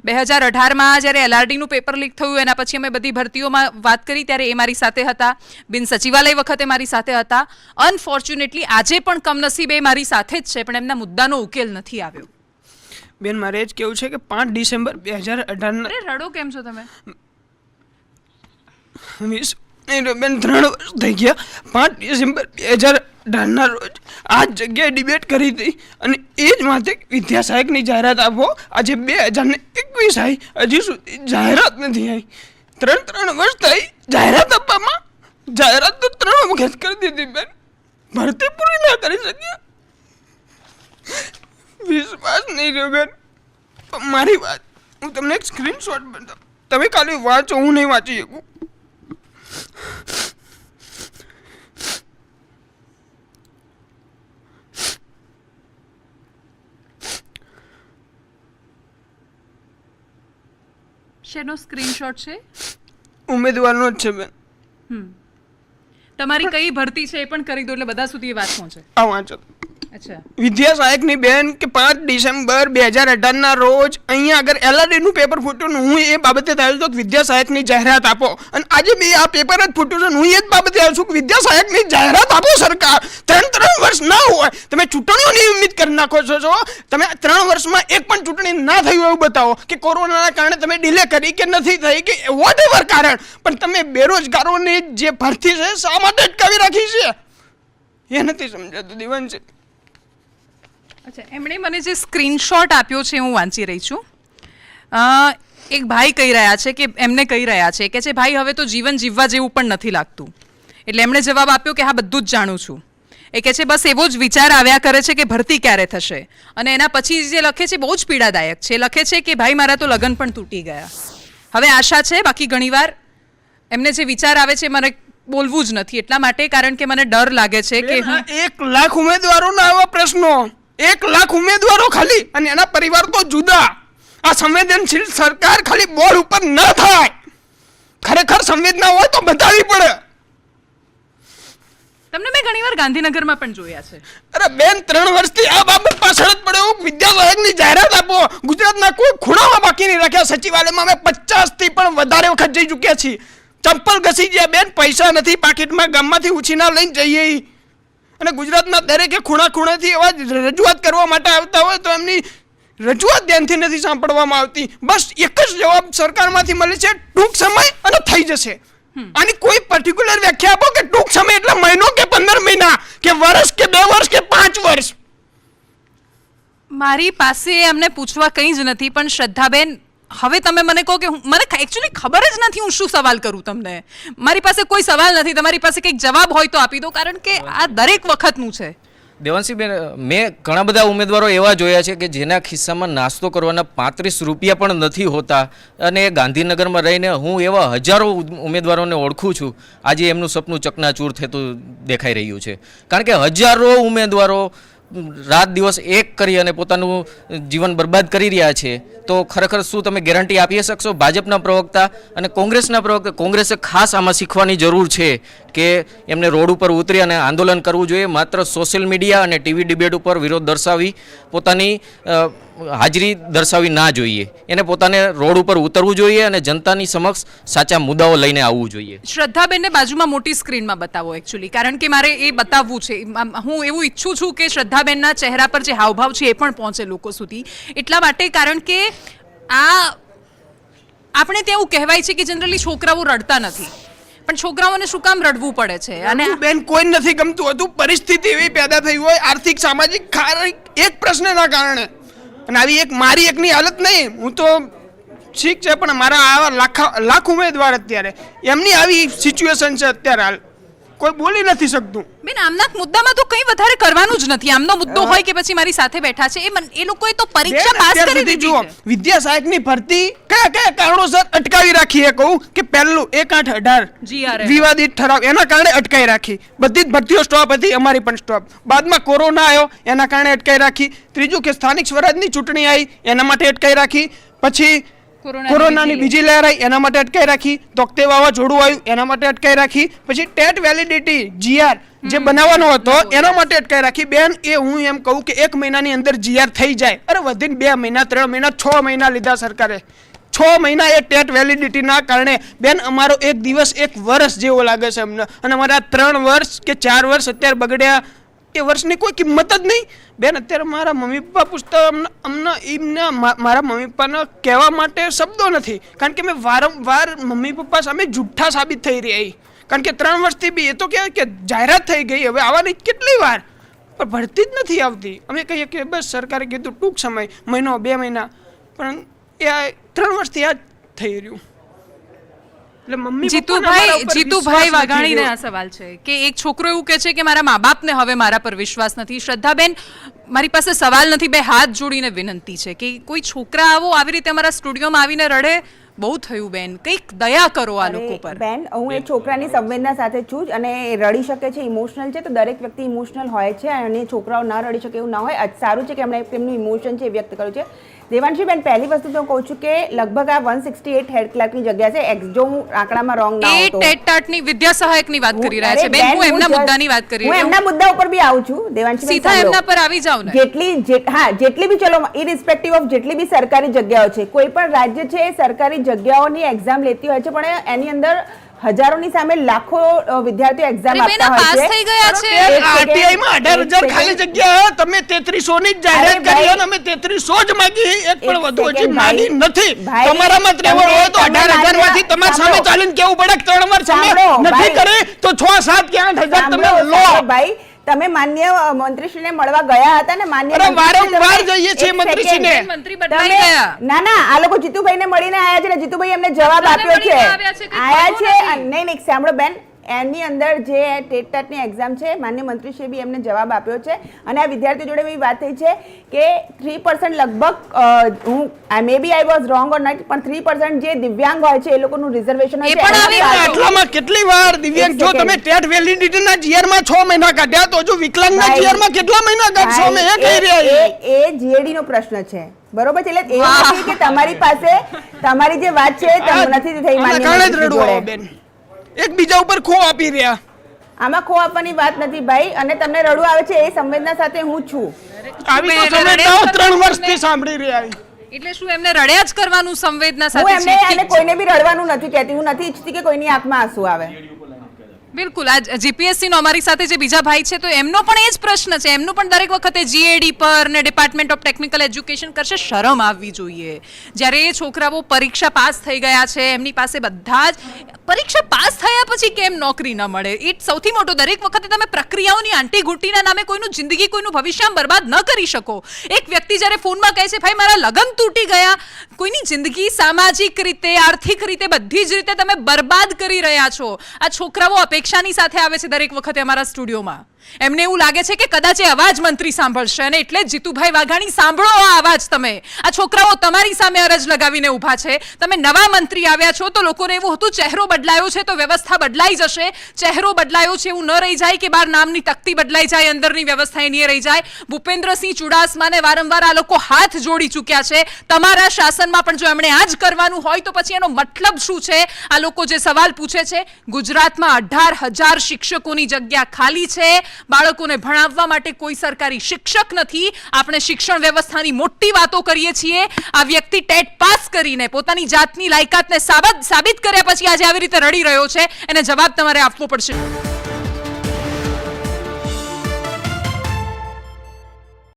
2018માં જ્યારે LRDનું paper leak થયું એના પછી અમે બધી ભરતીઓમાં વાત કરી ત્યારે એ મારી સાથે હતા, બિન સચિવાલય વખતે મારી સાથે હતા. અનફોર્ચ્યુનેટલી આજે પણ કમનસીબે મારી સાથે જ છે, પણ એમના મુદ્દાનો ઉકેલ નથી આવ્યો. બેન મારે જ કેવું છે કે 5 ડિસેમ્બર 2018 અરે રડો કેમ છો તમે? બેન 3 વર્ષ થઈ ગયા. 5 ડિસેમ્બર 2018 રોજ આ જગ્યાએ ડિબેટ કરી હતી અને એ જ માથે વિદ્યા સહાયકની જાહેરાત આપો. આજે 2021 આવી, હજી સુધી જાહેરાત નથી આવી. 3 વર્ષ થઈ જાહેરાત આપવામાં. જાહેરાત તો 3 વખત કરી દીધી બેન, ભરતી પૂરી ના કરી શક્યા. વિશ્વાસ નહીં રહ્યો બેન. મારી વાત હું તમને એક સ્ક્રીનશોટ બતાવું, તમે ખાલી વાંચો, હું નહીં વાંચી શકું. શેનો સ્ક્રીનશોટ છે? ઉમેદવારનો જ છે બેન. તમારી કઈ ભરતી છે એ પણ કરી દો એટલે બધા સુધી એ વાત પહોંચે. આ વાંચો. અચ્છા, વિદ્યા સહાયકની બેન કે 5 ડિસેમ્બર 2018 રોજ અહીંયા અગર LRDનું પેપર ફૂટ્યું ને હું એ બાબતે થયેલ તો વિદ્યા સહાયકની જાહેરાત આપો. અને આજે બી આ પેપર જ ફૂટ્યું છે, હું એ જ બાબતે આવ્યો છું કે વિદ્યા સહાયકની જાહેરાત આપો. સરકાર 3 વર્ષ ના હોય, તમે ચૂંટણીઓ નિયમિત કરી નાખો છો. તમે 3 વર્ષમાં એક પણ ચૂંટણી ના થયું એવું બતાવો, કે કોરોનાના કારણે તમે ડિલે કરી કે નથી થઈ કે વોટ એવર કારણ, પણ તમે બેરોજગારોની જે ભરતી છે શા માટે અટકાવી રાખી છે એ નથી સમજાતું દીવાનજી. અચ્છા, એમણે મને જે સ્ક્રીનશોટ આપ્યો છે હું વાંચી રહી છું. એક ભાઈ કહી રહ્યા છે કે એમને કહી રહ્યા છે કે ભાઈ હવે તો જીવન જીવવા જેવું પણ નથી લાગતું. એટલે એમણે જવાબ આપ્યો કે હા બધું જ જાણું છું. એ કહે છે બસ એવો જ વિચાર આવ્યા કરે છે કે ભરતી ક્યારે થશે. અને એના પછી જે લખે છે બહુ જ પીડાદાયક છે. લખે છે કે ભાઈ મારા તો લગ્ન પણ તૂટી ગયા. હવે આશા છે, બાકી ઘણીવાર એમને જે વિચાર આવે છે મને બોલવું જ નથી એટલા માટે, કારણ કે મને ડર લાગે છે કે 1 લાખ ઉમેદવારોના આવા પ્રશ્નો, 1 લાખ ઉમેદવારો ખાલી, અને એના પરિવાર તો જુદા. આ સંવેદનશીલ સરકાર ખાલી બોર્ડ ઉપર ન થાય. ખરેખર સંવેદના હોય તો બતાવવી પડે. તમને મેં ઘણીવાર ગાંધીનગરમાં પણ જોયા છે. અરે બેન 3 વર્ષથી આ બાબત પાછળ જ પડ્યો. વિદ્યા સહાયકની જાહેરાત આપો. ગુજરાતના કોઈ ખૂણામાં બાકી નહીં રાખ્યા. સચિવાલયમાં અમે 50 થી પણ વધારે વખત જઈ ચૂક્યા છીએ. ચંપલ ઘસી ગયા બેન, પૈસા નથી પાકીટમાં, ગામમાંથી ઉછીના લઈને જઈએ. અને ગુજરાતના દરેકે ખૂણાથી એવા રજૂઆત કરવા માટે આવતા હોય તો એમની રજૂઆત ધ્યાનથી નથી સાંભળવામાં આવતી. બસ એક જ જવાબ સરકારમાંથી મળે છે, ટૂંક સમય અને થઈ જશે. આની કોઈ પર્ટિક્યુલર વ્યાખ્યા આપો કે ટૂંક સમય એટલે મહિનો કે 15 મહિના કે વર્ષ કે 2 વર્ષ કે 5 વર્ષ. મારી પાસે એમને પૂછવા કંઈ જ નથી. પણ શ્રદ્ધાબેન, હવે તમે મને કહો કે મને એકચ્યુઅલી ખબર જ નથી હું શું સવાલ કરું તમને. મારી પાસે કોઈ સવાલ નથી. તમારી પાસે કંઈક જવાબ હોય તો આપી દો, કારણ કે આ દરેક વખતનું છે. દેવાંશીબેન, મેં ઘણા બધા ઉમેદવારો એવા જોયા છે કે જેના ખિસ્સામાં નાસ્તો કરવાના 35 રૂપિયા પણ નથી હોતા. અને ગાંધીનગરમાં રહીને હું એવા હજારો ઉમેદવારોને ઓળખું છું. આજે એમનું સપનું ચકનાચૂર થતું દેખાઈ રહ્યું છે, કારણ કે હજારો ઉમેદવારો રાત દિવસ એક કરી અને પોતાનું જીવન બરબાદ કરી રહ્યા છે. તો ખરેખર શું તમે ગેરંટી આપી શકશો? ભાજપના પ્રવક્તા અને કોંગ્રેસના પ્રવક્તા, કોંગ્રેસે ખાસ આમાં શીખવાની જરૂર છે કે એમને રોડ ઉપર ઉતરી અને આંદોલન કરવું જોઈએ. માત્ર સોશિયલ મીડિયા અને ટીવી ડિબેટ ઉપર વિરોધ દર્શાવી પોતાની હાજરી દર્શાવી ના જોઈએ. એને પોતાને રોડ ઉપર ઉતરવું જોઈએ અને જનતાની સમક્ષ સાચા મુદ્દાઓ લઈને આવવું જોઈએ. શ્રદ્ધાબેનને બાજુમાં મોટી સ્ક્રીનમાં બતાવો એકચ્યુઅલી, કારણ કે મારે એ બતાવવું છે. હું એવું ઈચ્છું છું કે શ્રદ્ધાબેનના ચહેરા પર જે હાવભાવ છે એ પણ પહોંચે લોકો સુધી. એટલા માટે, કારણ કે આપણે ત્યાં એવું કહેવાય છે કે જનરલી છોકરાઓ રડતા નથી, પણ છોકરાઓને શું કામ રડવું પડે છે? અને બેન કોઈ નથી ગમતું હતું. પરિસ્થિતિ એવી પેદા થઈ હોય, આર્થિક સામાજિક એક પ્રશ્નના કારણે. અને આવી એક મારી એકની હાલત નહીં, હું તો ઠીક છે, પણ મારા આવા લાખ ઉમેદવાર અત્યારે એમની આવી સિચ્યુએશન છે અત્યારે હાલ. કોઈ બોલી નથી શકતું. બેન, આમના મુદ્દામાં તો કંઈ વધારે કરવાનું જ નથી. આમનો મુદ્દો હોય કે પછી મારી સાથે બેઠા છે એ લોકોએ તો પરીક્ષા પાસ કરી દીધી છે. વિદ્યા સહાયકની ભરતી કયા કારણોસર અટકાવી રાખી એ કહું કે પહેલું 1/8/18 વિવાદિત ઠરાવ, એના કારણે અટકાવી રાખી. બધી જ ભરતીઓ સ્ટોપ હતી, અમારી પણ સ્ટોપ. બાદમાં કોરોના આવ્યો, એના કારણે અટકાવી રાખી. ત્રીજું કે સ્થાનિક સ્વરાજની ચૂંટણી આવી, એના માટે અટકાવી રાખી. પછી કોરોનાની બીજી લહેર આવી એના માટે અટકાઈ રાખી, તોકતે વાવાઝોડું આવ્યું એના માટે અટકાઈ રાખી, પછી ટેટ વેલિડિટી GR જે બનાવવાનો હતો એના માટે અટકાઈ રાખી. બેન એ હું એમ કહું કે 1 મહિનાની અંદર GR થઈ જાય, અરે વધીને 2 મહિના 3 મહિના 6 મહિના લીધા સરકારે. 6 મહિના એ ટેટ વેલિડિટીના કારણે બેન અમારો એક દિવસ 1 વર્ષ જેવો લાગે છે અમને. અને અમારા 3 વર્ષ કે 4 વર્ષ અત્યારે બગડ્યા, એ વર્ષની કોઈ કિંમત જ નહીં બેન. અત્યારે મારા મમ્મી પપ્પા પૂછતા એમને મારા મમ્મી પપ્પાને કહેવા માટે શબ્દો નથી, કારણ કે મેં વારંવાર મમ્મી પપ્પા સામે જુઠ્ઠા સાબિત થઈ રહ્યા. કારણ કે 3 વર્ષથી બી એ તો કહેવાય કે જાહેરાત થઈ ગઈ, હવે આવવાની કેટલી વાર, પણ ભરતી જ નથી આવતી. અમે કહીએ કે બસ સરકારે કીધું ટૂંક સમય, મહિનો 2 મહિના, પણ એ 3 વર્ષથી આ જ થઈ રહ્યું. એટલે મમ્મી જીતુભાઈ વાઘાણીને આ સવાલ છે કે એક છોકરો એવું કહે છે કે મારા મા બાપને હવે મારા પર વિશ્વાસ નથી. શ્રદ્ધાબેન, મારી પાસે સવાલ નથી, 2 હાથ જોડીને વિનંતી છે કે કોઈ છોકરા આવી રીતે અમારા સ્ટુડિયોમાં આવીને રડે, બહુ થયું બેન, કંઈક દયા કરો આ લોકો પર. બેન, હું એ છોકરાની સંવેદના સાથે છું જ, અને એ રડી શકે છે, ઇમોશનલ છે, તો દરેક વ્યક્તિ ઇમોશનલ હોય છે, અને છોકરાઓ ના રડી શકે એવું ના હોય. સારું છે કે એમણે એમનું ઇમોશન છે એ વ્યક્ત કર્યું છે. દેવાંશીબેન, પહેલી વસ્તુ તો હું કહું છું કે લગભગ આ 168 હેડ ક્લાર્કની જગ્યા છે. જો હું આંકડામાં રોંગ ના હોઉં તો ટેટ ટાટની વિદ્યા સહાયકની વાત કરી રહ્યા છે બેન, હું એમના મુદ્દાની વાત કરી હું રહી એમના મુદ્દા ઉપર બી આવું છું. દેવાંશીબેન, સીધા એમના પર આવી જાવ ને. જેટલી બી ચલો ઇરરિસ્પેક્ટિવ ઓફ જેટલી બી સરકારી જગ્યાઓ છે, કોઈ પણ રાજ્ય છે એ સરકારી જગ્યાઓની એક્ઝામ લેતી હોય છે, પણ એની અંદર હજારોની સામે લાખો વિદ્યાર્થીઓ એક્ઝામ આપતા હોય છે. પાસ થઈ ગયા છે. આરટીઆઈ માં 18,000 ખાલી જગ્યા, તમે 3300 ની જાહેરાત કરી અને અમે 3300 જ માંગી, એક પણ વધુ હજી માંગી નથી. તમારામાં ત્રેવડ હોય તો 18,000 માંથી તમારા સામે ચાલીને કેવું પડે કે 3 વર્ષ અમે નથી કરી તો 6, 7 કે 8,000 તમે લો. ભાઈ, તમે માન્ય મંત્રીશ્રીને મળવા ગયા હતા ને? માન્ય વારંવાર જઈએ છીએ મંત્રીશ્રીને. મંત્રી બદલાઈ ગયા. ના, આ લોકો જીતુભાઈને મળીને આયા છે ને જીતુભાઈ એમને જવાબ આપ્યો છે. આયા છે નહીં, સાંભળો બેન, એની અંદર જે ટેટ ટાટની એક્ઝામ છે, માન્ય મંત્રીશ્રીએ બી એમને જવાબ આપ્યો છે. અને આ વિદ્યાર્થીઓ જોડે બી વાત થઈ છે કે 3% લગભગ, હું may be I was wrong or not, પણ 3% જે દિવ્યાંગ હોય છે એ લોકોનું રિઝર્વેશન હોય છે. આટલામાં કેટલી વાર દિવ્યાંગ, જો તમે ટેટ વેલિડિટીના GR માં 6 મહિના કાઢ્યા તો જો વિકલાંગના GR માં કેટલા મહિના કાઢશો? અમે એ કહી રહ્યા એ GAD નો પ્રશ્ન છે, બરોબર છે? એટલે એવું નથી કે તમારી પાસે તમારી જે વાત છે નથી થઈ માન્ય મંત્રી, એકબીજા ઉપર ખો આપી રહ્યા. આમાં ખો આપવાની વાત નથી ભાઈ, અને તમને રડવું આવે છે એ સંવેદના સાથે હું છું. આવી તો સંવેદનાઓ 3 વર્ષથી સાંભળી રહ્યા. એટલે શું એમને રડ્યા જ કરવાનું સંવેદના હું સાથે? એમને કોઈને બી રડવાનું નથી કહેતી, હું નથી ઈચ્છતી કે કોઈની આંખમાં આંસુ આવે. બિલકુલ. આ જીપીએસસી નો અમારી સાથે જે બીજા ભાઈ છે તો એમનો પણ એ જ પ્રશ્ન છે. એમનું પણ દરેક વખતે GAD પર ને ડિપાર્ટમેન્ટ ઓફ ટેકનિકલ એજ્યુકેશન કરશે. શરમ આવવી જોઈએ. જ્યારે એ છોકરાઓ પરીક્ષા પાસ થઈ ગયા છે, એમની પાસે બધા જ પરીક્ષા પાસ થયા પછી કેમ નોકરી ન મળે? એ સૌથી મોટો. દરેક વખતે તમે પ્રક્રિયાઓની આંટી ઘૂંટીના નામે કોઈનું જિંદગી, કોઈનું ભવિષ્ય બરબાદ ન કરી શકો. એક વ્યક્તિ જ્યારે ફોનમાં કહે છે ભાઈ મારા લગ્ન તૂટી ગયા, કોઈની જિંદગી સામાજિક રીતે, આર્થિક રીતે, બધી જ રીતે તમે બરબાદ કરી રહ્યા છો. આ છોકરાઓ અપેક્ષાની સાથે આવે છે દરેક વખતે અમારા સ્ટુડિયોમાં. એમને એવું લાગે છે કે કદાચ એ અવાજ મંત્રી સાંભળશે, અને એટલે જ જીતુભાઈ વાઘાણી સાંભળો આ અવાજ. તમે આ છોકરાઓ તમારી સામે અરજ લગાવીને ઊભા છે. તમે નવા મંત્રી આવ્યા છો તો લોકોને એવું હતું ચહેરો બદલાયો છે તો વ્યવસ્થા બદલાઈ જશે. ચહેરો બદલાયો છે એવું ન રહી જાય કે બાર નામની તકતી બદલાઈ જાય, અંદરની વ્યવસ્થા એની રહી જાય. ભૂપેન્દ્રસિંહ ચુડાસમાને વારંવાર આ લોકો હાથ જોડી ચૂક્યા છે. તમારા શાસનમાં પણ જો એમણે આ જ કરવાનું હોય તો પછી એનો મતલબ શું છે? આ લોકો જે સવાલ પૂછે છે, ગુજરાતમાં 18,000 શિક્ષકોની જગ્યા ખાલી છે. બાળકોને ભણાવવા માટે કોઈ સરકારી શિક્ષક નથી. આપણે શિક્ષણ વ્યવસ્થાની મોટી વાતો કરીએ છીએ. આ વ્યક્તિ ટેટ પાસ કરીને પોતાની જાતની લાયકાતને સાબિત કર્યા પછી આજે આવી રીતે રડી રહ્યો છે. એને જવાબ તમારે આપવો પડશે.